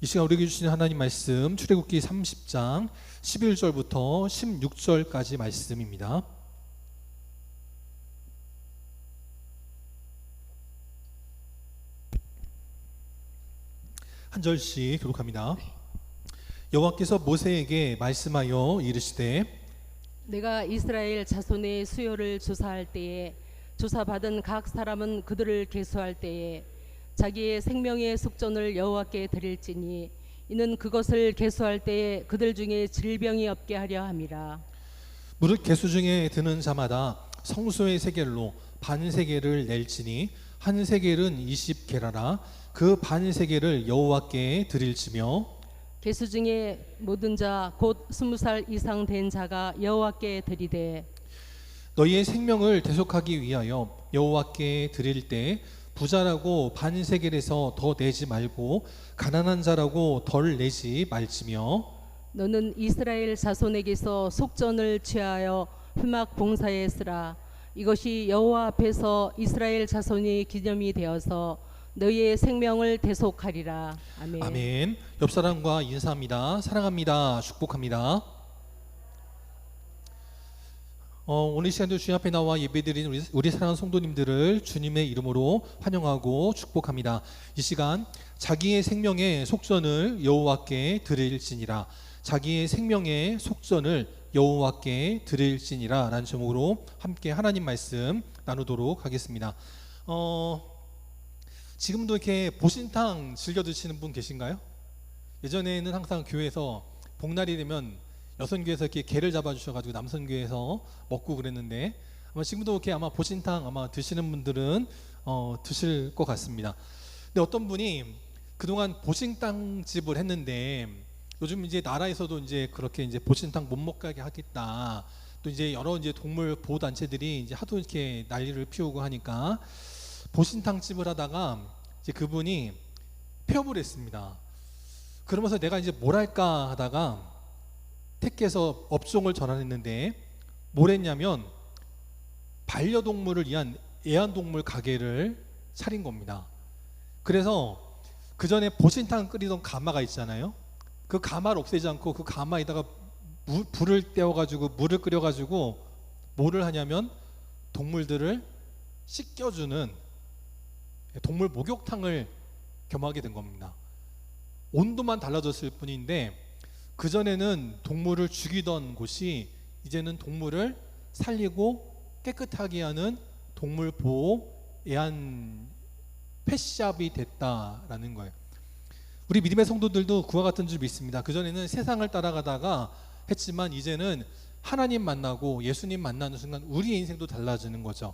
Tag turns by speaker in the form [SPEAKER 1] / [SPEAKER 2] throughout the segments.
[SPEAKER 1] 이 시간 우리에게 주신 하나님 말씀 출애굽기 30장 11절부터 16절까지 말씀입니다. 한 절씩 교독합니다. 여호와께서 모세에게 말씀하여 이르시되
[SPEAKER 2] 내가 이스라엘 자손의 수요를 조사할 때에 조사받은 각 사람은 그들을 계수할 때에 자기의 생명의 속전을 여호와께 드릴지니 이는 그것을 계수할 때에 그들 중에 질병이 없게 하려 함이라.
[SPEAKER 1] 무릇 계수 중에 드는 자마다 성소의 세겔로 반 세겔을 낼지니 한 세겔은 20게라라. 그 반 세겔을 여호와께 드릴지며
[SPEAKER 2] 계수 중에 모든 자 곧 20살 이상 된 자가 여호와께 드리되
[SPEAKER 1] 너희의 생명을 대속하기 위하여 여호와께 드릴 때 부자라고 반 세겔에서 더 내지 말고 가난한 자라고 덜 내지 말지며
[SPEAKER 2] 너는 이스라엘 자손에게서 속전을 취하여 회막 봉사에 쓰라. 이것이 여호와 앞에서 이스라엘 자손이 기념이 되어서 너희의 생명을 대속하리라. 아멘.
[SPEAKER 1] 아멘. 옆 사람과 인사합니다. 사랑합니다. 축복합니다. 오늘 시간도 주님 앞에 나와 예배드리는 우리 사랑하는 성도님들을 주님의 이름으로 환영하고 축복합니다. 이 시간 자기의 생명의 속전을 여호와께 드릴지니라. 자기의 생명의 속전을 여호와께 드릴지니라 라는 제목으로 함께 하나님 말씀 나누도록 하겠습니다. 지금도 이렇게 보신탕 즐겨 드시는 분 계신가요? 예전에는 항상 교회에서 복날이 되면 여성교회에서 이렇게 게를 잡아주셔가지고 남성교회에서 먹고 그랬는데 아마 지금도 이렇게 아마 보신탕 아마 드시는 분들은 드실 것 같습니다. 근데 어떤 분이 그동안 보신탕 집을 했는데 요즘 이제 나라에서도 이제 그렇게 이제 보신탕 못 먹게 하겠다. 또 이제 여러 이제 동물 보호 단체들이 이제 하도 이렇게 난리를 피우고 하니까 보신탕 집을 하다가 이제 그분이 폐업을 했습니다. 그러면서 내가 이제 뭘 할까 하다가 택해서 업종을 전환했는데 뭘 했냐면 반려동물을 위한 애완동물 가게를 차린 겁니다. 그래서 그 전에 보신탕 끓이던 가마가 있잖아요. 그 가마를 없애지 않고 그 가마에다가 불을 떼어가지고 물을 끓여가지고 뭐를 하냐면 동물들을 씻겨주는 동물 목욕탕을 겸하게 된 겁니다. 온도만 달라졌을 뿐인데 그전에는 동물을 죽이던 곳이 이제는 동물을 살리고 깨끗하게 하는 동물 보호 애완 펫샵이 됐다라는 거예요. 우리 믿음의 성도들도 그와 같은 줄 믿습니다. 그전에는 세상을 따라가다가 했지만 이제는 하나님 만나고 예수님 만나는 순간 우리의 인생도 달라지는 거죠.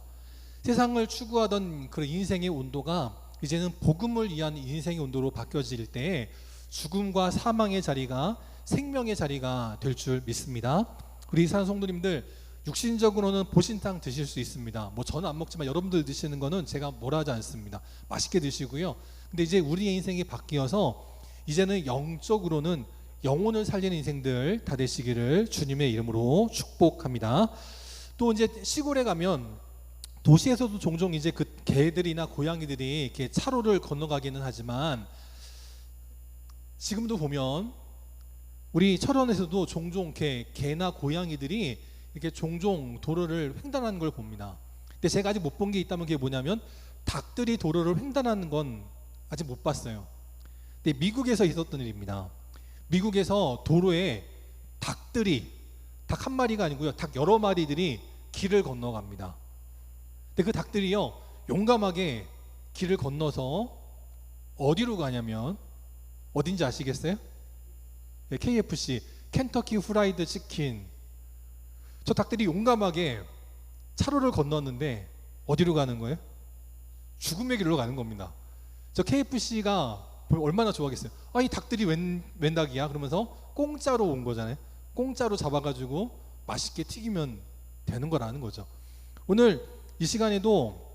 [SPEAKER 1] 세상을 추구하던 그런 인생의 온도가 이제는 복음을 위한 인생의 온도로 바뀌어질 때 죽음과 사망의 자리가 생명의 자리가 될 줄 믿습니다. 우리 사는 성도님들 육신적으로는 보신탕 드실 수 있습니다. 뭐 저는 안 먹지만 여러분들 드시는 거는 제가 뭐라 하지 않습니다. 맛있게 드시고요. 근데 이제 우리의 인생이 바뀌어서 이제는 영적으로는 영혼을 살리는 인생들 다 되시기를 주님의 이름으로 축복합니다. 또 이제 시골에 가면 도시에서도 종종 이제 그 개들이나 고양이들이 이렇게 차로를 건너가기는 하지만 지금도 보면 우리 철원에서도 종종 이렇게 개나 고양이들이 이렇게 종종 도로를 횡단하는 걸 봅니다. 근데 제가 아직 못 본 게 있다면 그게 뭐냐면 닭들이 도로를 횡단하는 건 아직 못 봤어요. 근데 미국에서 있었던 일입니다. 미국에서 도로에 닭들이 닭 한 마리가 아니고요. 닭 여러 마리들이 길을 건너갑니다. 근데 그 닭들이요 용감하게 길을 건너서 어디로 가냐면 어딘지 아시겠어요? KFC 켄터키 후라이드 치킨. 저 닭들이 용감하게 차로를 건넜는데 어디로 가는 거예요? 죽음의 길로 가는 겁니다. 저 KFC가 얼마나 좋아하겠어요. 이 닭들이 웬 닭이야? 그러면서 공짜로 온 거잖아요. 공짜로 잡아가지고 맛있게 튀기면 되는 거라는 거죠. 오늘 이 시간에도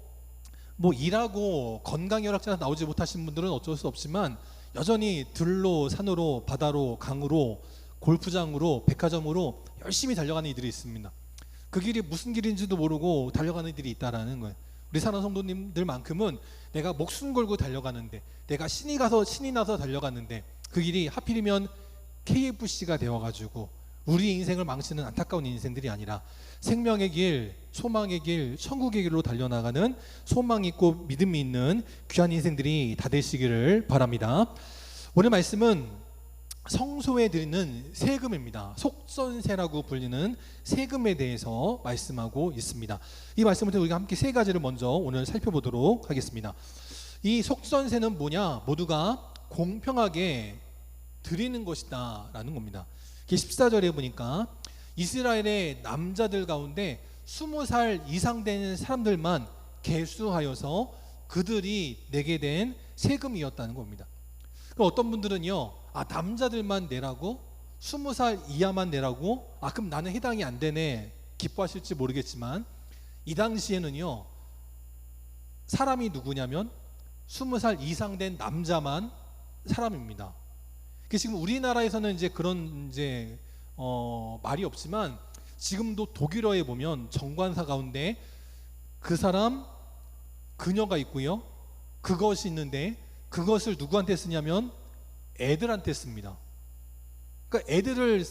[SPEAKER 1] 뭐 일하고 건강혈압제가 나오지 못하신 분들은 어쩔 수 없지만 여전히 들로 산으로 바다로 강으로 골프장으로 백화점으로 열심히 달려가는 이들이 있습니다. 그 길이 무슨 길인지도 모르고 달려가는 이들이 있다라는 거예요. 우리 사랑하는 성도님들만큼은 내가 목숨 걸고 달려가는데, 내가 신이 나서 달려가는데, 그 길이 하필이면 KFC가 되어가지고 우리 인생을 망치는 안타까운 인생들이 아니라 생명의 길, 소망의 길, 천국의 길로 달려나가는 소망 있고 믿음이 있는 귀한 인생들이 다 되시기를 바랍니다. 오늘 말씀은 성소에 드리는 세금입니다. 속전세라고 불리는 세금에 대해서 말씀하고 있습니다. 이 말씀을 통해 우리가 함께 세 가지를 먼저 오늘 살펴보도록 하겠습니다. 이 속전세는 뭐냐? 모두가 공평하게 드리는 것이다 라는 겁니다. 14절에 보니까 이스라엘의 남자들 가운데 20살 이상 되는 사람들만 계수하여서 그들이 내게 된 세금이었다는 겁니다. 그럼 어떤 분들은요, 남자들만 내라고, 20살 이하만 내라고, 그럼 나는 해당이 안 되네 기뻐하실지 모르겠지만, 이 당시에는요, 사람이 누구냐면 20살 이상 된 남자만 사람입니다. 지금 우리나라에서는 이제 그런 말이 없지만, 지금도 독일어에 보면 정관사 가운데 그 사람 그녀가 있고요, 그것이 있는데 그것을 누구한테 쓰냐면 애들한테 씁니다. 그러니까 애들을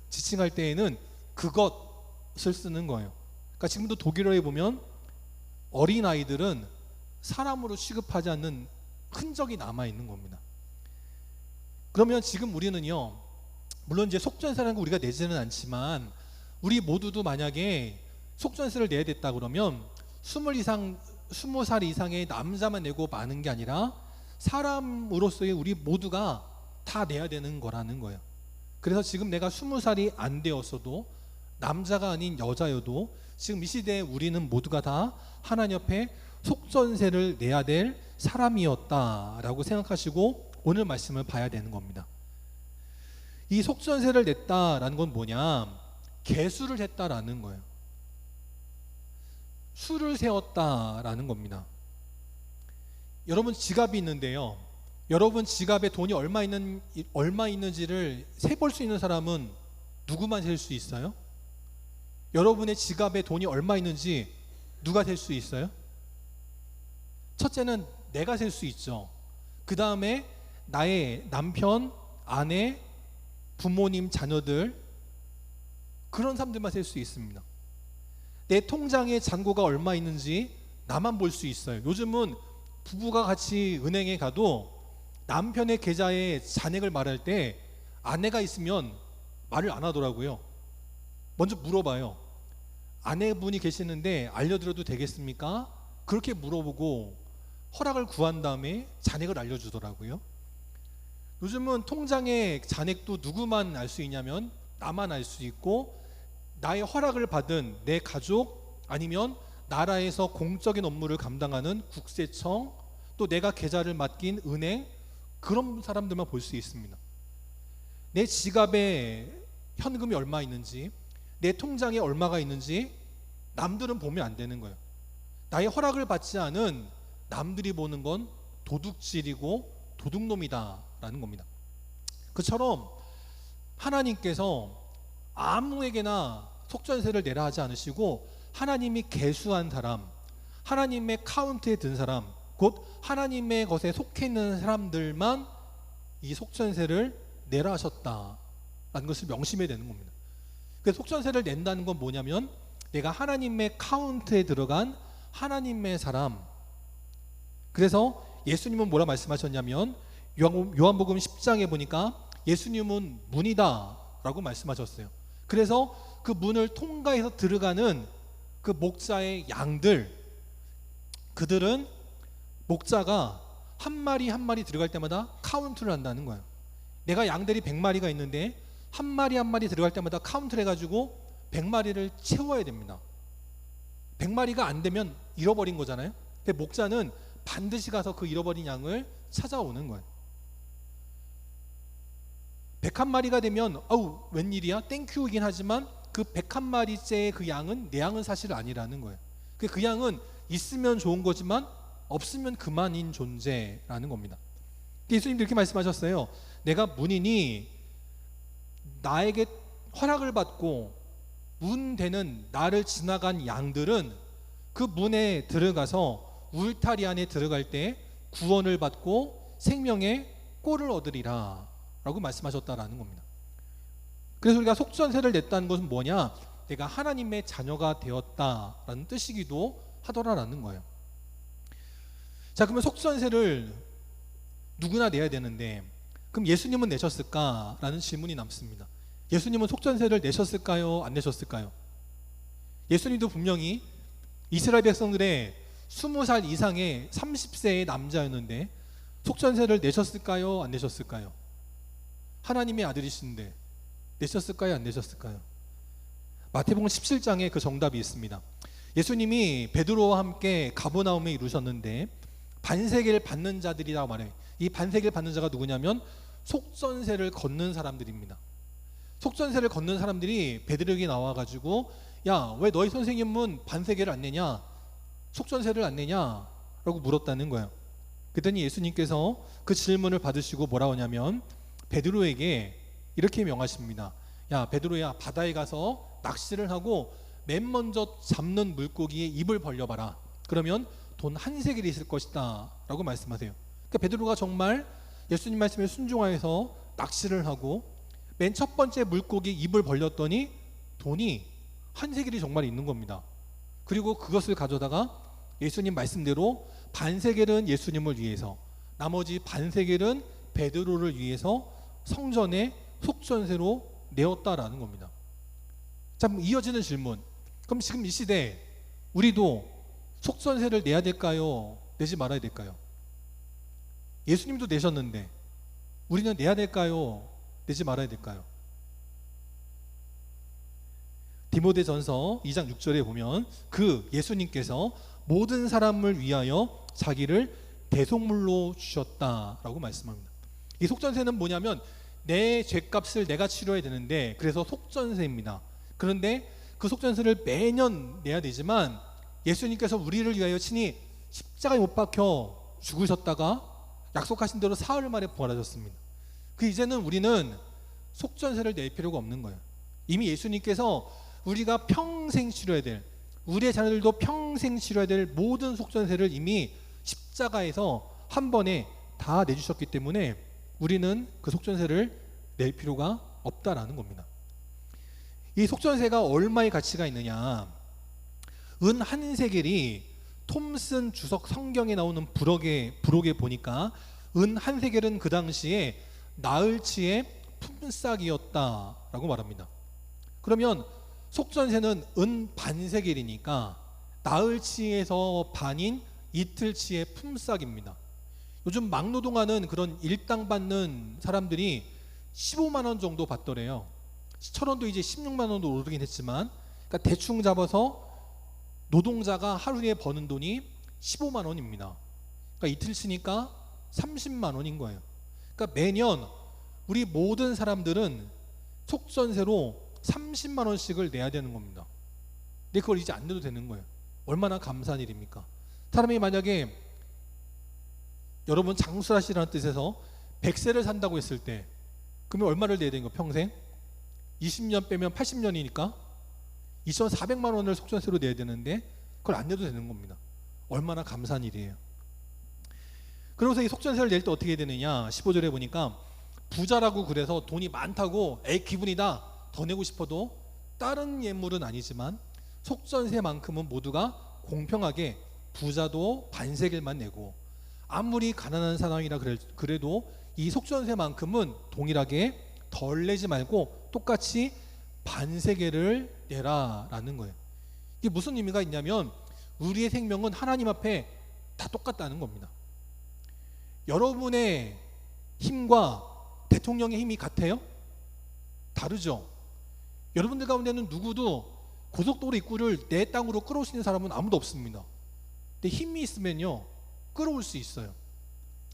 [SPEAKER 1] 지칭할 때에는 그것을 쓰는 거예요. 그러니까 지금도 독일어에 보면 어린 아이들은 사람으로 취급하지 않는 흔적이 남아 있는 겁니다. 그러면 지금 우리는요, 물론 이제 속전세라는 거 우리가 내지는 않지만, 우리 모두도 만약에 속전세를 내야 됐다 그러면 20살 이상의 남자만 내고 마는 게 아니라 사람으로서의 우리 모두가 다 내야 되는 거라는 거예요. 그래서 지금 내가 20살이 안 되었어도, 남자가 아닌 여자여도 지금 이 시대에 우리는 모두가 다 하나님 옆에 속전세를 내야 될 사람이었다라고 생각하시고 오늘 말씀을 봐야 되는 겁니다. 이 속전세를 냈다라는 건 뭐냐? 계수를 했다라는 거예요. 수를 세웠다라는 겁니다. 여러분 지갑이 있는데요, 여러분 지갑에 돈이 얼마 있는지를 세볼 수 있는 사람은 누구만 셀 수 있어요? 여러분의 지갑에 돈이 얼마 있는지 누가 셀 수 있어요? 첫째는 내가 셀 수 있죠. 그 다음에 나의 남편, 아내, 부모님, 자녀들, 그런 사람들만 셀 수 있습니다. 내 통장에 잔고가 얼마 있는지 나만 볼 수 있어요. 요즘은 부부가 같이 은행에 가도 남편의 계좌에 잔액을 말할 때 아내가 있으면 말을 안 하더라고요. 먼저 물어봐요. 아내분이 계시는데 알려드려도 되겠습니까? 그렇게 물어보고 허락을 구한 다음에 잔액을 알려주더라고요. 요즘은 통장의 잔액도 누구만 알 수 있냐면 나만 알 수 있고, 나의 허락을 받은 내 가족, 아니면 나라에서 공적인 업무를 감당하는 국세청, 또 내가 계좌를 맡긴 은행, 그런 사람들만 볼 수 있습니다. 내 지갑에 현금이 얼마 있는지, 내 통장에 얼마가 있는지 남들은 보면 안 되는 거예요. 나의 허락을 받지 않은 남들이 보는 건 도둑질이고 도둑놈이다라는 겁니다. 그처럼 하나님께서 아무에게나 속전세를 내라 하지 않으시고, 하나님이 계수한 사람, 하나님의 카운트에 든 사람, 곧 하나님의 것에 속해 있는 사람들만 이 속전세를 내라 하셨다라는 것을 명심해야 되는 겁니다. 그래서 속전세를 낸다는 건 뭐냐면, 내가 하나님의 카운트에 들어간 하나님의 사람. 그래서 예수님은 뭐라 말씀하셨냐면, 요한복음 10장에 보니까 예수님은 문이다 라고 말씀하셨어요. 그래서 그 문을 통과해서 들어가는 그 목자의 양들, 그들은 목자가 한 마리 한 마리 들어갈 때마다 카운트를 한다는 거예요. 내가 양들이 100마리가 있는데 한 마리 한 마리 들어갈 때마다 카운트를 해가지고 100마리를 채워야 됩니다. 100마리가 안 되면 잃어버린 거잖아요. 근데 목자는 반드시 가서 그 잃어버린 양을 찾아오는 거예요. 101마리가 되면 웬일이야? 땡큐이긴 하지만 그 101마리째의 그 양은 내 양은 사실 아니라는 거예요. 그 양은 있으면 좋은 거지만 없으면 그만인 존재라는 겁니다. 예수님도 이렇게 말씀하셨어요. 내가 문이니 나에게 허락을 받고 문 되는 나를 지나간 양들은 그 문에 들어가서 울타리 안에 들어갈 때 구원을 받고 생명의 꼴을 얻으리라 라고 말씀하셨다라는 겁니다. 그래서 우리가 속전세를 냈다는 것은 뭐냐? 내가 하나님의 자녀가 되었다라는 뜻이기도 하더라라는 거예요. 자, 그러면 속전세를 누구나 내야 되는데 그럼 예수님은 내셨을까라는 질문이 남습니다. 예수님은 속전세를 내셨을까요? 안 내셨을까요? 예수님도 분명히 이스라엘 백성들의 20살 이상의 30세의 남자였는데 속전세를 내셨을까요? 안 내셨을까요? 하나님의 아들이신데 내셨을까요? 안 내셨을까요? 마태복음 17장에 그 정답이 있습니다. 예수님이 베드로와 함께 가버나움에 이루셨는데 반세계를 받는 자들이라고 말해요. 이 반세계를 받는 자가 누구냐면 속전세를 걷는 사람들입니다. 속전세를 걷는 사람들이 베드로에게 나와가지고 야, 왜 너희 선생님은 반세계를 안 내냐? 속전세를 안 내냐? 라고 물었다는 거예요. 그랬더니 예수님께서 그 질문을 받으시고 뭐라고 하냐면 베드로에게 이렇게 명하십니다. 야, 베드로야, 바다에 가서 낚시를 하고 맨 먼저 잡는 물고기의 입을 벌려봐라. 그러면 돈 한 세겔이 있을 것이다 라고 말씀하세요. 그러니까 베드로가 정말 예수님 말씀에 순종하여서 낚시를 하고 맨 첫 번째 물고기 입을 벌렸더니 돈이 한 세겔이 정말 있는 겁니다. 그리고 그것을 가져다가 예수님 말씀대로 반세겔은 예수님을 위해서, 나머지 반세겔은 베드로를 위해서 성전에 속전세로 내었다라는 겁니다. 자, 이어지는 질문. 그럼 지금 이 시대 우리도 속전세를 내야 될까요? 내지 말아야 될까요? 예수님도 내셨는데 우리는 내야 될까요? 내지 말아야 될까요? 디모데전서 2장 6절에 보면 그 예수님께서 모든 사람을 위하여 자기를 대속물로 주셨다라고 말씀합니다. 이 속전세는 뭐냐면 내 죄값을 내가 치러야 되는데 그래서 속전세입니다. 그런데 그 속전세를 매년 내야 되지만 예수님께서 우리를 위하여 친히 십자가에 못 박혀 죽으셨다가 약속하신 대로 사흘 만에 부활하셨습니다. 그 이제는 우리는 속전세를 낼 필요가 없는 거예요. 이미 예수님께서 우리가 평생 치러야 될, 우리의 자녀들도 평생 치러야 될 모든 속전세를 이미 십자가에서 한 번에 다 내주셨기 때문에 우리는 그 속전세를 낼 필요가 없다라는 겁니다. 이 속전세가 얼마의 가치가 있느냐? 은 한 세겔이 톰슨 주석 성경에 나오는 부록에 보니까 은 한 세겔은 그 당시에 나흘치의 품삯이었다라고 말합니다. 그러면 속전세는 은 반세겔이니까 나흘치에서 반인 이틀치의 품삯입니다. 요즘 막노동하는 그런 일당 받는 사람들이 15만 원 정도 받더래요. 철원도 이제 16만 원도 오르긴 했지만, 그러니까 대충 잡아서 노동자가 하루에 버는 돈이 15만 원입니다. 그러니까 이틀 치니까 30만 원인 거예요. 그러니까 매년 우리 모든 사람들은 속전세로 30만 원씩을 내야 되는 겁니다. 근데 그걸 이제 안 내도 되는 거예요. 얼마나 감사한 일입니까? 사람이 만약에 여러분 장수하시라는 뜻에서 100세를 산다고 했을 때 그러면 얼마를 내야 되는 거예요? 평생? 20년 빼면 80년이니까 2,400만 원을 속전세로 내야 되는데 그걸 안 내도 되는 겁니다. 얼마나 감사한 일이에요. 그러면서 이 속전세를 낼 때 어떻게 해야 되느냐? 15절에 보니까 부자라고 그래서 돈이 많다고 에이 기분이다 더 내고 싶어도 다른 예물은 아니지만 속전세만큼은 모두가 공평하게 부자도 반세겔만 내고 아무리 가난한 사람이라 그래도 이 속전세만큼은 동일하게 덜 내지 말고 똑같이 반세겔을 내라라는 거예요. 이게 무슨 의미가 있냐면 우리의 생명은 하나님 앞에 다 똑같다는 겁니다. 여러분의 힘과 대통령의 힘이 같아요? 다르죠. 여러분들 가운데는 누구도 고속도로 입구를 내 땅으로 끌어올 수 있는 사람은 아무도 없습니다. 근데 힘이 있으면요 끌어올 수 있어요.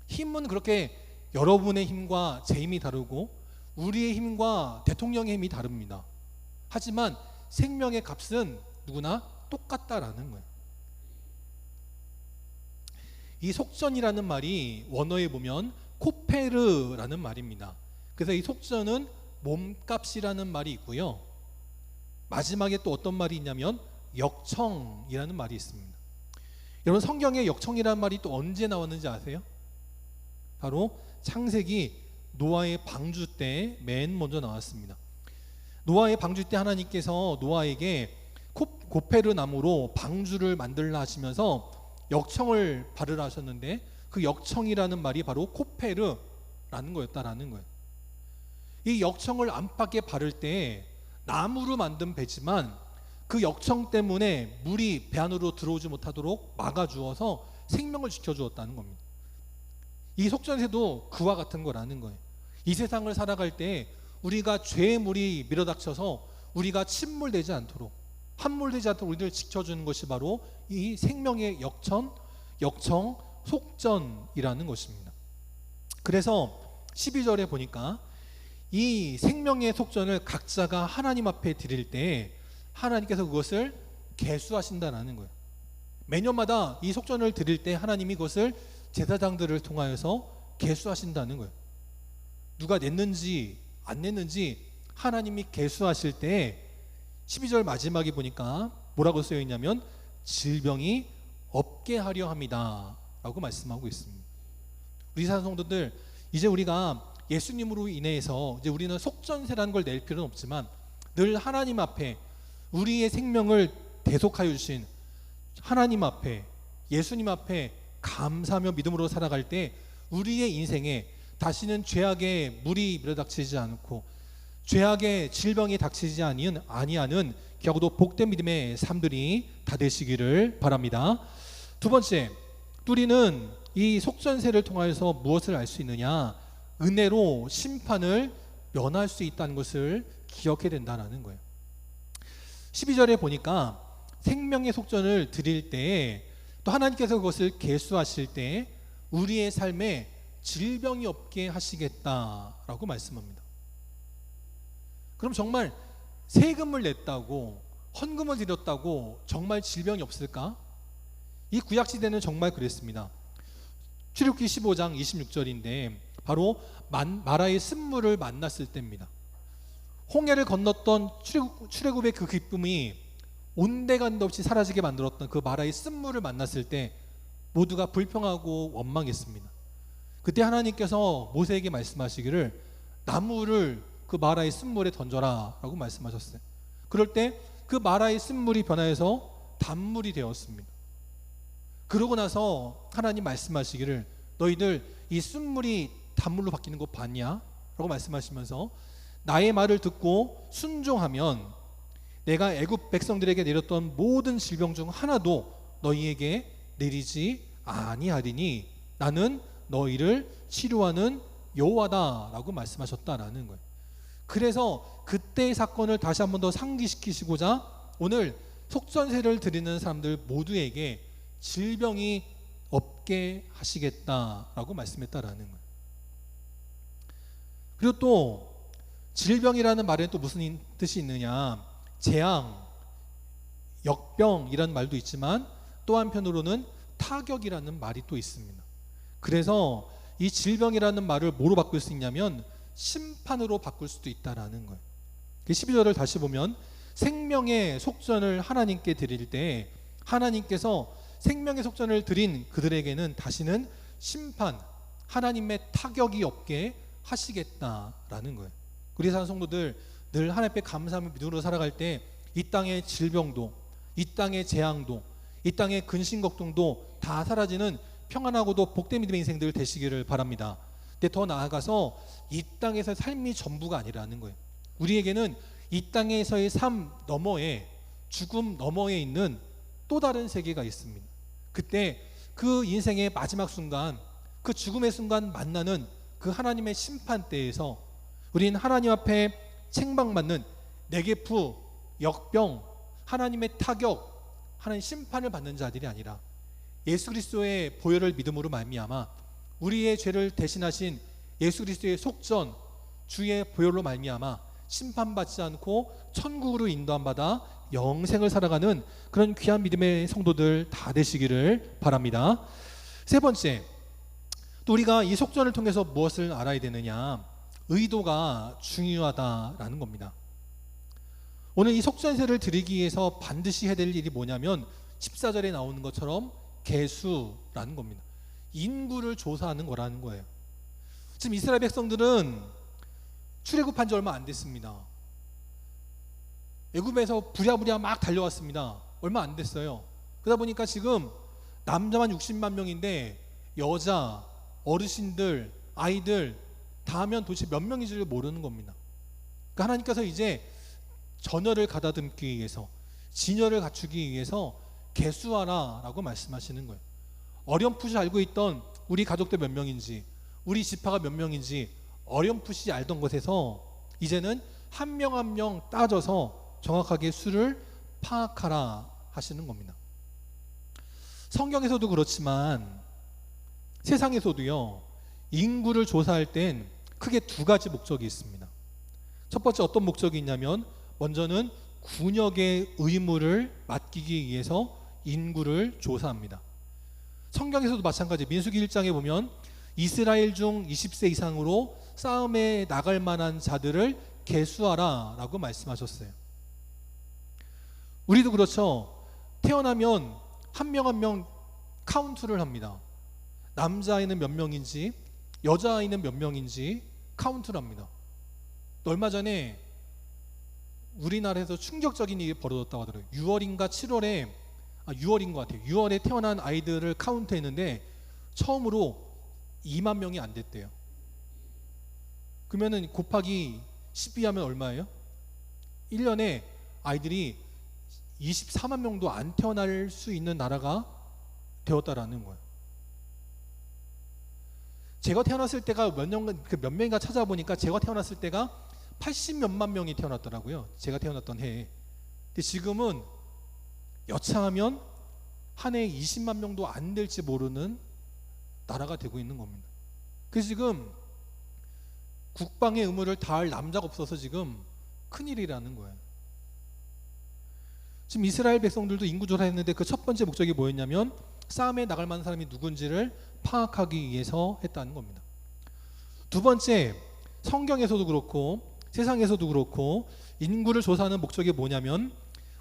[SPEAKER 1] 힘은 그렇게 여러분의 힘과 제 힘이 다르고 우리의 힘과 대통령의 힘이 다릅니다. 하지만 생명의 값은 누구나 똑같다라는 거예요. 이 속전이라는 말이 원어에 보면 코페르라는 말입니다. 그래서 이 속전은 몸값이라는 말이 있고요. 마지막에 또 어떤 말이 있냐면 역청이라는 말이 있습니다. 여러분 성경에 역청이라는 말이 또 언제 나왔는지 아세요? 바로 창세기 노아의 방주 때 맨 먼저 나왔습니다. 노아의 방주 때 하나님께서 노아에게 고페르 나무로 방주를 만들라 하시면서 역청을 바르라 하셨는데, 그 역청이라는 말이 바로 코페르라는 거였다라는 거예요. 이 역청을 안팎에 바를 때 나무로 만든 배지만 그 역청 때문에 물이 배 안으로 들어오지 못하도록 막아주어서 생명을 지켜주었다는 겁니다. 이 속전세도 그와 같은 거라는 거예요. 이 세상을 살아갈 때 우리가 죄의 물이 밀어닥쳐서 우리가 침몰되지 않도록, 함몰되지 않도록 우리를 지켜주는 것이 바로 이 생명의 역청, 속전이라는 것입니다. 그래서 12절에 보니까 이 생명의 속전을 각자가 하나님 앞에 드릴 때 하나님께서 그것을 계수하신다는 거예요. 매년마다 이 속전을 드릴 때 하나님이 그것을 제사장들을 통하여서 계수하신다는 거예요. 누가 냈는지 안 냈는지 하나님이 계수하실 때 12절 마지막에 보니까 뭐라고 쓰여 있냐면 질병이 없게 하려 합니다 라고 말씀하고 있습니다. 우리 사성도들, 이제 우리가 예수님으로 인해서 이제 우리는 속전세라는 걸 낼 필요는 없지만 늘 하나님 앞에 우리의 생명을 대속하여 주신 하나님 앞에, 예수님 앞에 감사하며 믿음으로 살아갈 때 우리의 인생에 다시는 죄악의 물이 밀어닥치지 않고 죄악의 질병이 닥치지 아니하는 겨우도 복된 믿음의 삶들이 다 되시기를 바랍니다. 두 번째, 우리는 이 속전세를 통하여서 무엇을 알 수 있느냐? 은혜로 심판을 면할 수 있다는 것을 기억해야 된다는 거예요. 12절에 보니까 생명의 속전을 드릴 때 또 하나님께서 그것을 계수하실 때 우리의 삶에 질병이 없게 하시겠다라고 말씀합니다. 그럼 정말 세금을 냈다고, 헌금을 드렸다고 정말 질병이 없을까? 이 구약시대는 정말 그랬습니다. 출애굽기 15장 26절인데 바로 마라의 쓴물을 만났을 때입니다. 홍해를 건넜던 출애굽의 그 기쁨이 온데간데 없이 사라지게 만들었던 그 마라의 쓴물을 만났을 때 모두가 불평하고 원망했습니다. 그때 하나님께서 모세에게 말씀하시기를 나무를 그 마라의 쓴물에 던져라 라고 말씀하셨어요. 그럴 때 그 마라의 쓴물이 변화해서 단물이 되었습니다. 그러고 나서 하나님 말씀하시기를 너희들 이 쓴물이 단물로 바뀌는 거 봤냐? 라고 말씀하시면서 나의 말을 듣고 순종하면 내가 애굽 백성들에게 내렸던 모든 질병 중 하나도 너희에게 내리지 아니하리니 나는 너희를 치료하는 여호와다 라고 말씀하셨다라는 거예요. 그래서 그때의 사건을 다시 한 번 더 상기시키시고자 오늘 속전세를 드리는 사람들 모두에게 질병이 없게 하시겠다라고 말씀했다라는 거예요. 그리고 또 질병이라는 말에 또 무슨 뜻이 있느냐? 재앙, 역병이라는 말도 있지만 또 한편으로는 타격이라는 말이 또 있습니다. 그래서 이 질병이라는 말을 뭐로 바꿀 수 있냐면 심판으로 바꿀 수도 있다라는 거예요. 12절을 다시 보면 생명의 속전을 하나님께 드릴 때 하나님께서 생명의 속전을 드린 그들에게는 다시는 심판, 하나님의 타격이 없게 하시겠다라는 거예요. 우리 사는 성도들 늘 하나님 앞에 감사하며 믿음으로 살아갈 때 이 땅의 질병도, 이 땅의 재앙도, 이 땅의 근심 걱정도 다 사라지는 평안하고도 복된 믿음의 인생들 되시기를 바랍니다. 근데 더 나아가서 이 땅에서 삶이 전부가 아니라는 거예요. 우리에게는 이 땅에서의 삶 너머에, 죽음 너머에 있는 또 다른 세계가 있습니다. 그때 그 인생의 마지막 순간, 그 죽음의 순간 만나는 그 하나님의 심판대에서 우리는 하나님 앞에 책망받는 네게프, 역병, 하나님의 타격, 하나님 심판을 받는 자들이 아니라 예수 그리스도의 보혈을 믿음으로 말미암아 우리의 죄를 대신하신 예수 그리스도의 속전, 주의 보혈로 말미암아 심판받지 않고 천국으로 인도함받아 영생을 살아가는 그런 귀한 믿음의 성도들 다 되시기를 바랍니다. 세 번째, 또 우리가 이 속전을 통해서 무엇을 알아야 되느냐? 의도가 중요하다라는 겁니다. 오늘 이 속전세를 드리기 위해서 반드시 해야 될 일이 뭐냐면 14절에 나오는 것처럼 계수라는 겁니다. 인구를 조사하는 거라는 거예요. 지금 이스라엘 백성들은 출애굽한 지 얼마 안 됐습니다. 애굽에서 부랴부랴 막 달려왔습니다. 얼마 안 됐어요. 그러다 보니까 지금 남자만 60만 명인데 여자, 어르신들, 아이들 다 하면 도대체 몇 명인지를 모르는 겁니다. 그러니까 하나님께서 이제 전열을 가다듬기 위해서, 진열을 갖추기 위해서 계수하라 라고 말씀하시는 거예요. 어렴풋이 알고 있던 우리 가족들 몇 명인지, 우리 지파가 몇 명인지 어렴풋이 알던 것에서 이제는 한 명 한 명 따져서 정확하게 수를 파악하라 하시는 겁니다. 성경에서도 그렇지만 세상에서도요, 인구를 조사할 땐 크게 두 가지 목적이 있습니다. 첫 번째 어떤 목적이 있냐면, 먼저는 군역의 의무를 맡기기 위해서 인구를 조사합니다. 성경에서도 마찬가지. 민수기 1장에 보면 이스라엘 중 20세 이상으로 싸움에 나갈 만한 자들을 계수하라 라고 말씀하셨어요. 우리도 그렇죠. 태어나면 한 명 한 명 카운트를 합니다. 남자아이는 몇 명인지, 여자아이는 몇 명인지 카운트를 합니다. 얼마 전에 우리나라에서 충격적인 일이 벌어졌다고 하더라고요. 6월인가 7월에 6월인 것 같아요. 6월에 태어난 아이들을 카운트했는데 처음으로 2만 명이 안 됐대요. 그러면은 곱하기 12 하면 얼마예요? 1년에 아이들이 24만 명도 안 태어날 수 있는 나라가 되었다라는 거예요. 제가 태어났을 때가 몇 명인가 찾아보니까 제가 태어났을 때가 80몇만 명이 태어났더라고요. 제가 태어났던 해에. 근데 지금은 여차하면 한 해에 20만 명도 안 될지 모르는 나라가 되고 있는 겁니다. 그래서 지금 국방의 의무를 다할 남자가 없어서 지금 큰일이라는 거예요. 지금 이스라엘 백성들도 인구조사했는데 그 첫 번째 목적이 뭐였냐면 싸움에 나갈 만한 사람이 누군지를 파악하기 위해서 했다는 겁니다. 두 번째, 성경에서도 그렇고 세상에서도 그렇고 인구를 조사하는 목적이 뭐냐면,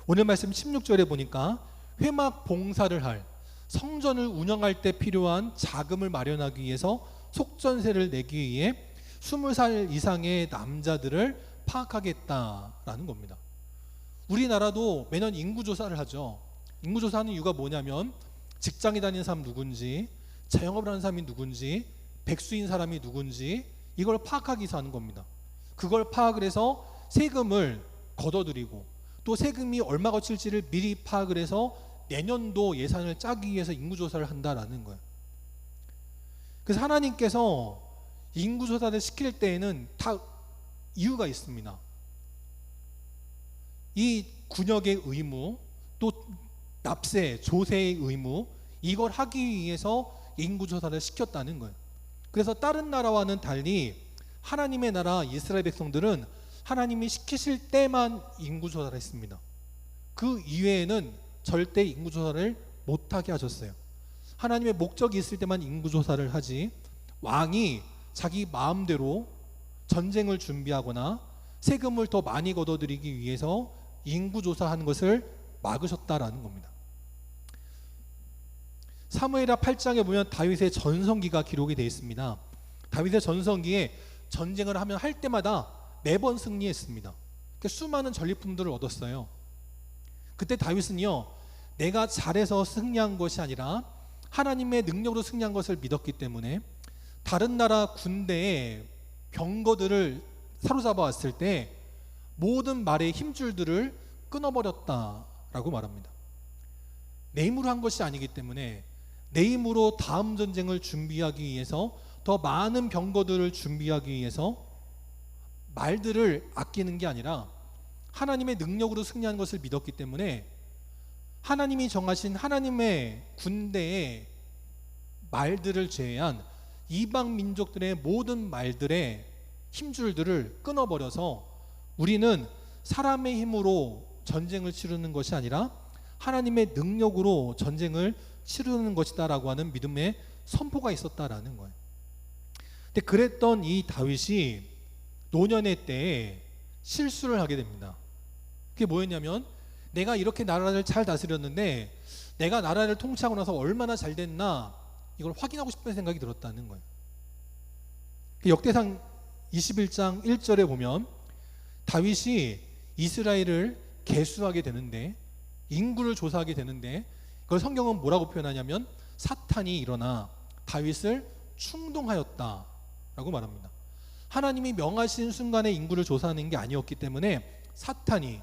[SPEAKER 1] 오늘 말씀 16절에 보니까 회막 봉사를 할, 성전을 운영할 때 필요한 자금을 마련하기 위해서 속전세를 내기 위해 20살 이상의 남자들을 파악하겠다라는 겁니다. 우리나라도 매년 인구조사를 하죠. 인구조사하는 이유가 뭐냐면 직장에 다니는 사람 누군지, 자영업을 하는 사람이 누군지, 백수인 사람이 누군지 이걸 파악하기 위해서 하는 겁니다. 그걸 파악을 해서 세금을 걷어들이고 또 세금이 얼마 거칠지를 미리 파악을 해서 내년도 예산을 짜기 위해서 인구조사를 한다라는 거예요. 그래서 하나님께서 인구조사를 시킬 때에는 다 이유가 있습니다. 이 군역의 의무, 또 납세, 조세의 의무, 이걸 하기 위해서 인구조사를 시켰다는 거예요. 그래서 다른 나라와는 달리 하나님의 나라 이스라엘 백성들은 하나님이 시키실 때만 인구조사를 했습니다. 그 이외에는 절대 인구조사를 못하게 하셨어요. 하나님의 목적이 있을 때만 인구조사를 하지, 왕이 자기 마음대로 전쟁을 준비하거나 세금을 더 많이 걷어들이기 위해서 인구조사하는 것을 막으셨다라는 겁니다. 사무엘하 8장에 보면 다윗의 전성기가 기록이 되어 있습니다. 다윗의 전성기에 전쟁을 하면 할 때마다 매번 승리했습니다. 그러니까 수많은 전리품들을 얻었어요. 그때 다윗은요, 내가 잘해서 승리한 것이 아니라 하나님의 능력으로 승리한 것을 믿었기 때문에 다른 나라 군대의 병거들을 사로잡아 왔을 때 모든 말의 힘줄들을 끊어버렸다라고 말합니다. 내 힘으로 한 것이 아니기 때문에 내 힘으로 다음 전쟁을 준비하기 위해서 더 많은 병거들을 준비하기 위해서 말들을 아끼는 게 아니라 하나님의 능력으로 승리하는 것을 믿었기 때문에 하나님이 정하신 하나님의 군대의 말들을 제외한 이방 민족들의 모든 말들의 힘줄들을 끊어버려서 우리는 사람의 힘으로 전쟁을 치르는 것이 아니라 하나님의 능력으로 전쟁을 치르는 것이다 라고 하는 믿음의 선포가 있었다라는 거예요. 근데 그랬던 이 다윗이 노년의 때에 실수를 하게 됩니다. 그게 뭐였냐면, 내가 이렇게 나라를 잘 다스렸는데 내가 나라를 통치하고 나서 얼마나 잘 됐나 이걸 확인하고 싶은 생각이 들었다는 거예요. 역대상 21장 1절에 보면 다윗이 이스라엘을 계수하게 되는데, 인구를 조사하게 되는데, 그걸 성경은 뭐라고 표현하냐면 사탄이 일어나 다윗을 충동하였다라고 말합니다. 하나님이 명하신 순간에 인구를 조사하는 게 아니었기 때문에 사탄이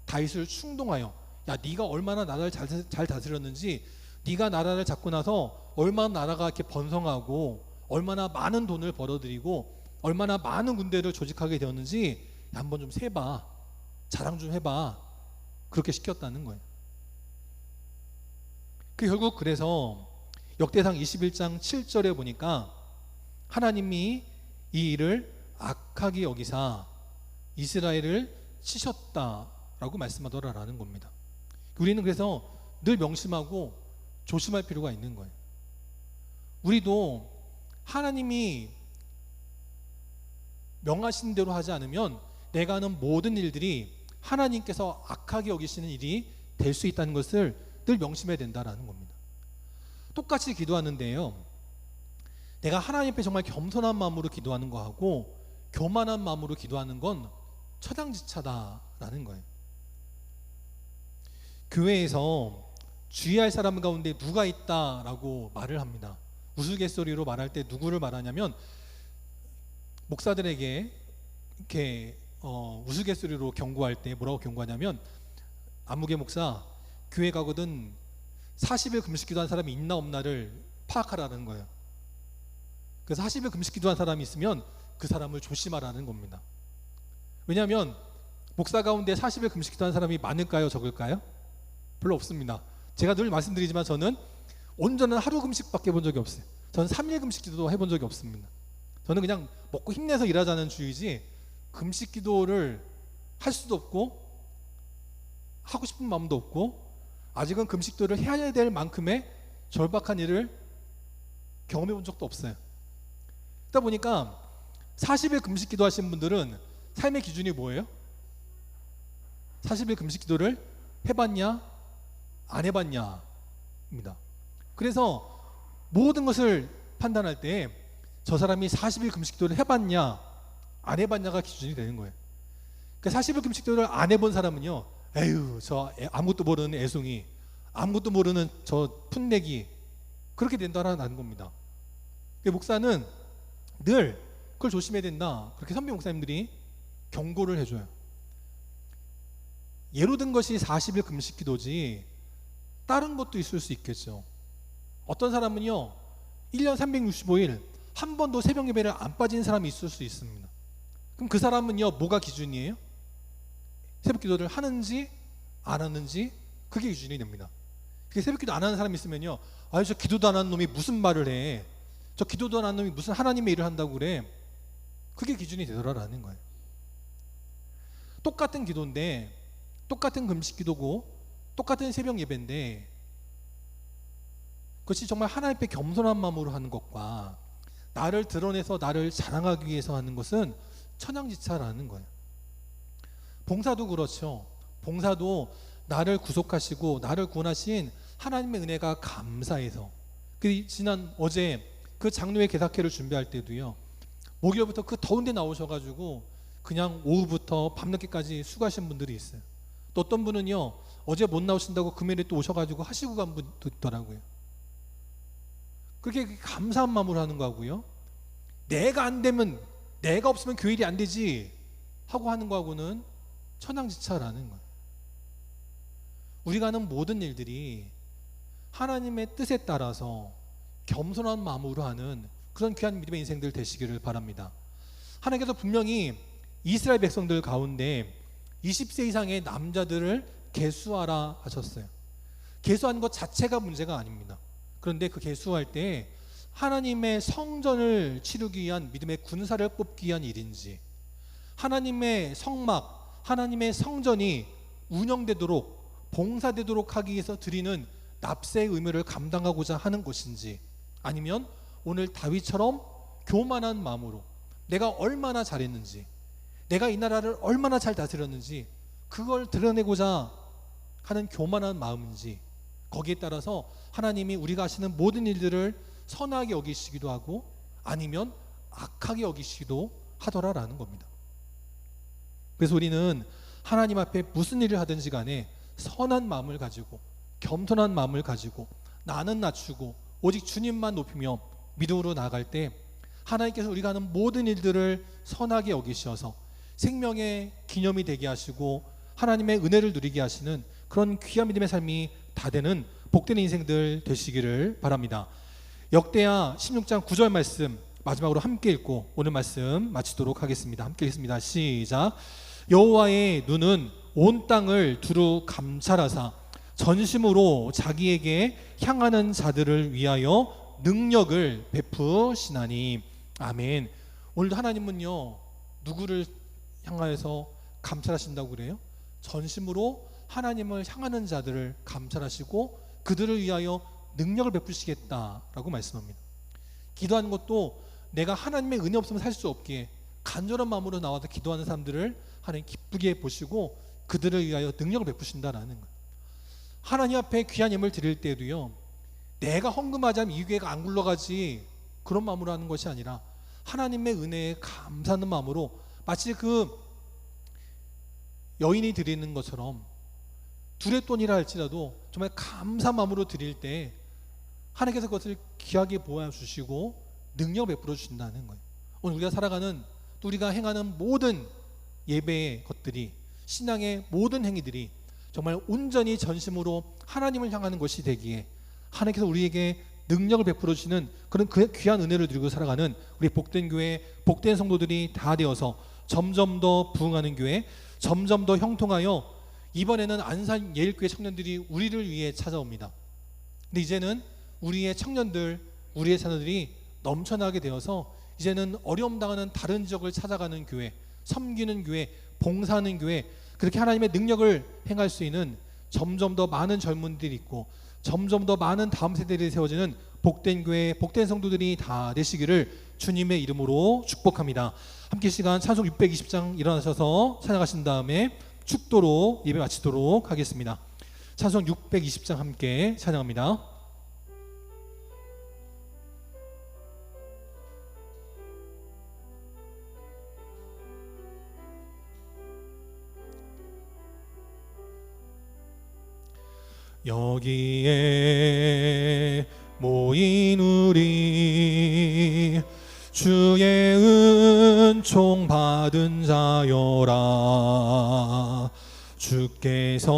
[SPEAKER 1] 다윗을 충동하여, 야, 네가 얼마나 나라를 잘 다스렸는지, 네가 나라를 잡고 나서 얼마나 나라가 이렇게 번성하고 얼마나 많은 돈을 벌어들이고 얼마나 많은 군대를 조직하게 되었는지 한번 좀 세봐, 자랑 좀 해봐, 그렇게 시켰다는 거예요. 결국 그래서 역대상 21장 7절에 보니까 하나님이 이 일을 악하게 여기사 이스라엘을 치셨다라고 말씀하더라라는 겁니다. 우리는 그래서 늘 명심하고 조심할 필요가 있는 거예요. 우리도 하나님이 명하신 대로 하지 않으면 내가 하는 모든 일들이 하나님께서 악하게 여기시는 일이 될 수 있다는 것을 늘 명심해야 된다라는 겁니다. 똑같이 기도하는데요, 내가 하나님 앞에 정말 겸손한 마음으로 기도하는 거하고 교만한 마음으로 기도하는 건 천양지차다라는 거예요. 교회에서 주의할 사람 가운데 누가 있다라고 말을 합니다. 우스갯소리로 말할 때 누구를 말하냐면, 목사들에게 이렇게 우스갯소리로 경고할 때 뭐라고 경고하냐면, 안무개 목사, 교회 가거든 40일 금식 기도한 사람이 있나 없나를 파악하라는 거예요. 그래서 40일 금식 기도한 사람이 있으면 그 사람을 조심하라는 겁니다. 왜냐하면 목사 가운데 40일 금식 기도한 사람이 많을까요, 적을까요? 별로 없습니다. 제가 늘 말씀드리지만 저는 온전한 하루 금식밖에 본 적이 없어요. 저는 3일 금식 기도도 해본 적이 없습니다. 저는 그냥 먹고 힘내서 일하자는 주의지 금식 기도를 할 수도 없고 하고 싶은 마음도 없고 아직은 금식 기도를 해야 될 만큼의 절박한 일을 경험해 본 적도 없어요. 그러다 보니까 40일 금식 기도 하신 분들은 삶의 기준이 뭐예요? 40일 금식 기도를 해봤냐 안 해봤냐 입니다. 그래서 모든 것을 판단할 때 저 사람이 40일 금식 기도를 해봤냐 안 해봤냐가 기준이 되는 거예요. 그러니까 40일 금식 기도를 안 해본 사람은요, 에휴, 저 아무것도 모르는 애송이, 아무것도 모르는 저 풋내기, 그렇게 된다라는 겁니다. 목사는 늘 그걸 조심해야 된다, 그렇게 선배 목사님들이 경고를 해줘요. 예로 든 것이 40일 금식 기도지 다른 것도 있을 수 있겠죠. 어떤 사람은요 1년 365일 한 번도 새벽 예배를 안 빠진 사람이 있을 수 있습니다. 그럼 그 사람은요 뭐가 기준이에요? 새벽 기도를 하는지 안 하는지, 그게 기준이 됩니다. 새벽 기도 안 하는 사람이 있으면요, 아유, 저 기도도 안 하는 놈이 무슨 말을 해, 저 기도도 안 하는 놈이 무슨 하나님의 일을 한다고 그래, 그게 기준이 되더라라는 거예요. 똑같은 기도인데, 똑같은 금식 기도고 똑같은 새벽 예배인데, 그것이 정말 하나님 앞에 겸손한 마음으로 하는 것과 나를 드러내서 나를 자랑하기 위해서 하는 것은 천양지차라는 거예요. 봉사도 그렇죠. 봉사도 나를 구속하시고 나를 구원하신 하나님의 은혜가 감사해서, 어제 그 장로회 개사회를 준비할 때도요, 목요일부터 그 더운 데 나오셔가지고 그냥 오후부터 밤늦게까지 수고하신 분들이 있어요. 또 어떤 분은요 어제 못 나오신다고 금요일에 또 오셔가지고 하시고 간 분도 있더라고요. 그렇게 감사한 마음으로 하는 거하고요, 내가 안 되면, 내가 없으면 교일이 안 되지 하고 하는 거하고는 천양지차라는 거예요. 우리가 하는 모든 일들이 하나님의 뜻에 따라서 겸손한 마음으로 하는 그런 귀한 믿음의 인생들 되시기를 바랍니다. 하나님께서 분명히 이스라엘 백성들 가운데 20세 이상의 남자들을 계수하라 하셨어요. 계수하는 것 자체가 문제가 아닙니다. 그런데 그 계수할 때 하나님의 성전을 치르기 위한 믿음의 군사를 뽑기 위한 일인지, 하나님의 성막, 하나님의 성전이 운영되도록 봉사되도록 하기 위해서 드리는 납세의 의무를 감당하고자 하는 것인지, 아니면 오늘 다윗처럼 교만한 마음으로 내가 얼마나 잘했는지, 내가 이 나라를 얼마나 잘 다스렸는지 그걸 드러내고자 하는 교만한 마음인지, 거기에 따라서 하나님이 우리가 하시는 모든 일들을 선하게 여기시기도 하고 아니면 악하게 여기시기도 하더라라는 겁니다. 그래서 우리는 하나님 앞에 무슨 일을 하든지 간에 선한 마음을 가지고 겸손한 마음을 가지고 나는 낮추고 오직 주님만 높이며 믿음으로 나아갈 때 하나님께서 우리가 하는 모든 일들을 선하게 여기셔서 생명의 기념이 되게 하시고 하나님의 은혜를 누리게 하시는 그런 귀한 믿음의 삶이 다 되는 복된 인생들 되시기를 바랍니다. 역대하 16장 9절 말씀 마지막으로 함께 읽고 오늘 말씀 마치도록 하겠습니다. 함께 읽습니다. 시작. 여호와의 눈은 온 땅을 두루 감찰하사 전심으로 자기에게 향하는 자들을 위하여 능력을 베푸시나니. 아멘. 오늘도 하나님은요, 누구를 향하여서 감찰하신다고 그래요? 전심으로 하나님을 향하는 자들을 감찰하시고 그들을 위하여 능력을 베푸시겠다라고 말씀합니다. 기도하는 것도 내가 하나님의 은혜 없으면 살 수 없기에 간절한 마음으로 나와서 기도하는 사람들을 하나님 기쁘게 보시고 그들을 위하여 능력을 베푸신다라는 거예요. 하나님 앞에 귀한 예물 드릴 때도요, 내가 헌금하지 않으면 이 교회가 안 굴러가지 그런 마음으로 하는 것이 아니라 하나님의 은혜에 감사하는 마음으로 마치 그 여인이 드리는 것처럼 둘의 돈이라 할지라도 정말 감사한 마음으로 드릴 때 하나님께서 그것을 귀하게 보아주시고 능력을 베풀어 주신다는 거예요. 오늘 우리가 살아가는 또 우리가 행하는 모든 예배의 것들이 신앙의 모든 행위들이 정말 온전히 전심으로 하나님을 향하는 것이 되기에 하나님께서 우리에게 능력을 베풀어 주시는 그런 그 귀한 은혜를 누리고 살아가는 우리 복된 교회, 복된 성도들이 다 되어서 점점 더 부흥하는 교회, 점점 더 형통하여 이번에는 안산 예일교회 청년들이 우리를 위해 찾아옵니다. 근데 이제는 우리의 청년들, 우리의 자녀들이 넘쳐나게 되어서 이제는 어려움 당하는 다른 지역을 찾아가는 교회, 섬기는 교회, 봉사하는 교회, 그렇게 하나님의 능력을 행할 수 있는 점점 더 많은 젊은들이 있고 점점 더 많은 다음 세대들이 세워지는 복된 교회, 복된 성도들이 다 되시기를 주님의 이름으로 축복합니다. 함께 시간 찬송 620장 일어나셔서 찬양하신 다음에 축도로 예배 마치도록 하겠습니다. 찬송 620장 함께 찬양합니다. 여기에 모인 우리 주의 은총 받은 자여라. 주께서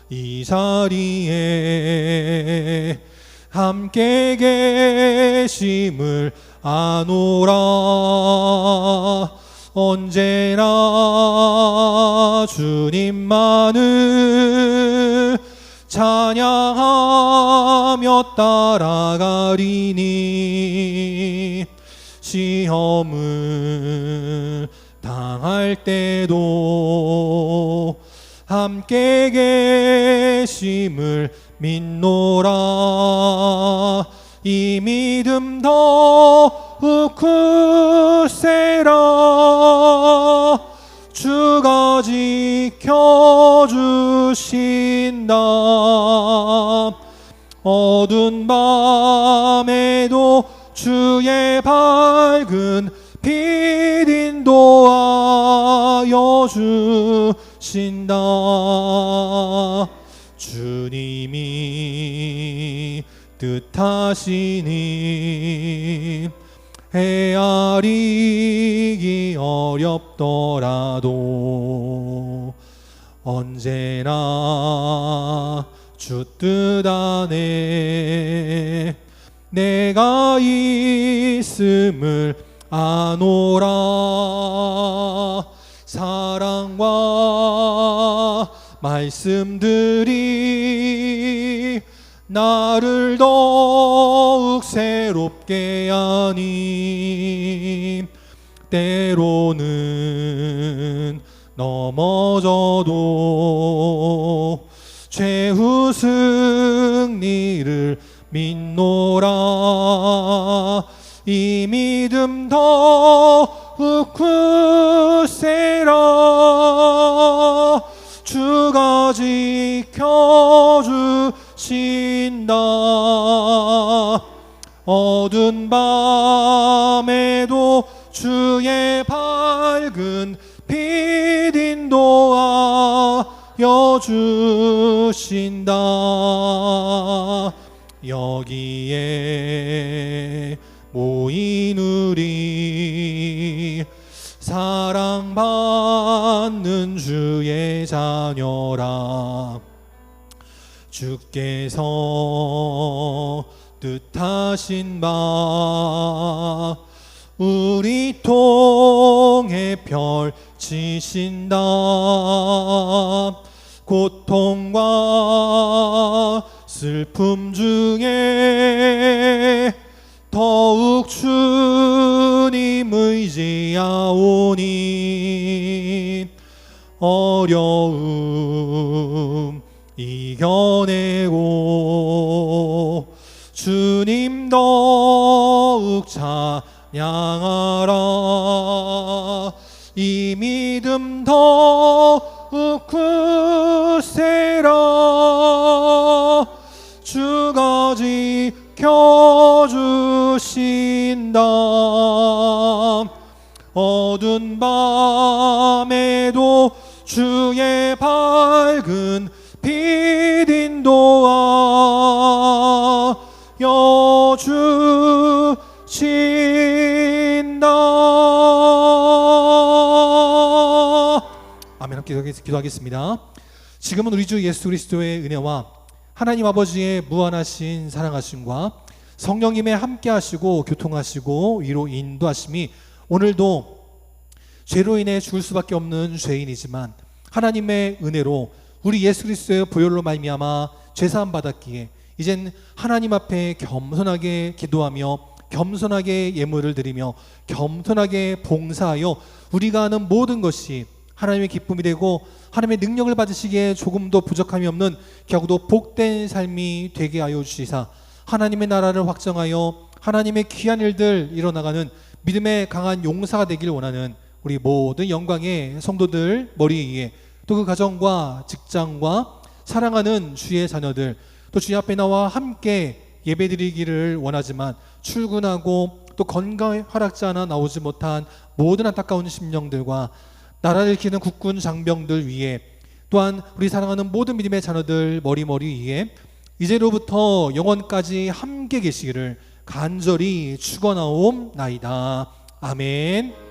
[SPEAKER 1] 이 자리에 함께 계심을 아노라. 언제나 주님만을 찬양하며 따라가리니 시험을 당할 때도 함께 계심을 믿노라. 이 믿음 더욱 굳세라. 주가 지켜주신다. 어두운 밤에도 주의 밝은 빛 인도하여 주신다. 주님이 뜻하시니 헤아리기 어렵더라도 언제나 주 뜻 안에 내가 있음을 아노라. 사랑과 말씀들이 나를 더욱 새롭게 하니 때로는 넘어져도 최후 승리를 믿노라. 이 믿음 더욱 굳세라. 주가 지켜주신다. 어두운 밤에도 주의 밝은 빛 인도하여 주신다. 여기에 모인 우리 사랑받는 주의 자녀라. 주께서 뜻하신 바 우리 통해 펼치신다. 고통과 슬픔 중에 더욱 주님 의지하오니 어려움 이겨내고 주님 더욱 찬양하라. 이 믿음 더욱 굳세라. 주가 지켜주신다. 어두운 밤에도 주의 밝은 빛 인도하여 주신다. 아멘. 함께 기도하겠습니다. 지금은 우리 주 예수 그리스도의 은혜와 하나님 아버지의 무한하신 사랑하심과 성령님의 함께하시고 교통하시고 위로 인도하심이 오늘도 죄로 인해 죽을 수밖에 없는 죄인이지만 하나님의 은혜로 우리 예수 그리스도의 보혈로 말미암아 죄사함 받았기에 이젠 하나님 앞에 겸손하게 기도하며 겸손하게 예물을 드리며 겸손하게 봉사하여 우리가 하는 모든 것이 하나님의 기쁨이 되고 하나님의 능력을 받으시기에 조금도 부족함이 없는 겨우도 복된 삶이 되게 하여 주시사 하나님의 나라를 확정하여 하나님의 귀한 일들 일어나가는 믿음의 강한 용사가 되길 원하는 우리 모든 영광의 성도들 머리 위에 또 그 가정과 직장과 사랑하는 주의 자녀들 또 주의 앞에 나와 함께 예배드리기를 원하지만 출근하고 또 건강 허락지 하나 나오지 못한 모든 안타까운 심령들과 나라를 지키는 국군 장병들 위에 또한 우리 사랑하는 모든 믿음의 자녀들 머리 위에 이제로부터 영원까지 함께 계시기를 간절히 축원하옵나이다. 아멘.